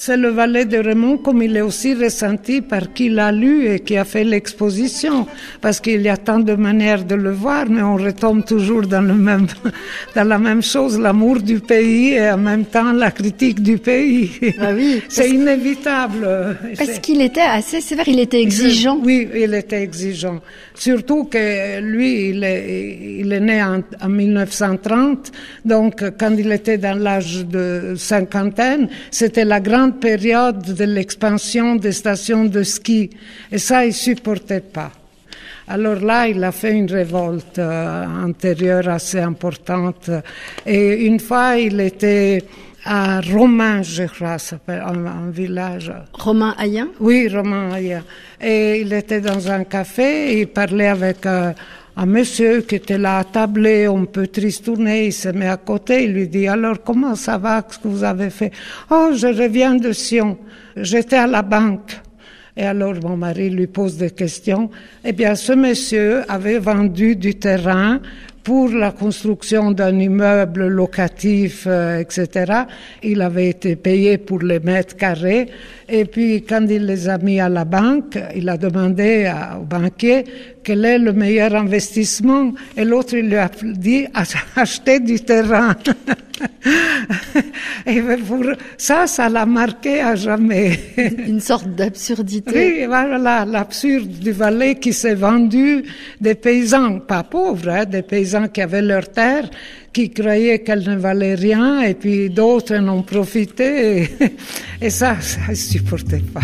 c'est le valet de Raymond, comme il est aussi ressenti par qui l'a lu et qui a fait l'exposition. Parce qu'il y a tant de manières de le voir, mais on retombe toujours dans la même chose, l'amour du pays et en même temps la critique du pays. Ah oui, c'est inévitable. Parce qu'il était assez sévère, il était exigeant. Oui, il était exigeant. Surtout que lui, il est né en 1930, donc quand il était dans l'âge de cinquantaine, c'était la grande période de l'expansion des stations de ski. Et ça, il supportait pas. Alors là, il a fait une révolte intérieure assez importante. Et une fois, il était à Romain, je crois, ça s'appelle un village. Romain-Hayen? Oui, Romain-Hayen. Et il était dans un café, et il parlait avec un monsieur qui était là à tabler, un peu tristourné, il se met à côté, il lui dit « Alors, comment ça va, ce que vous avez fait ?»« Oh, je reviens de Sion, j'étais à la banque. » Et alors, mon mari lui pose des questions. Eh bien, ce monsieur avait vendu du terrain pour la construction d'un immeuble locatif, etc. Il avait été payé pour les mètres carrés. Et puis, quand il les a mis à la banque, il a demandé au banquier quel est le meilleur investissement. Et l'autre, il lui a dit acheter du terrain. Et pour ça l'a marqué à jamais. Une sorte d'absurdité. Oui, voilà, l'absurde du valet qui s'est vendu des paysans, pas pauvres, des paysans qui avaient leur terre, qui croyaient qu'elle ne valait rien, et puis d'autres en ont profité, et ça, je ne supportais pas.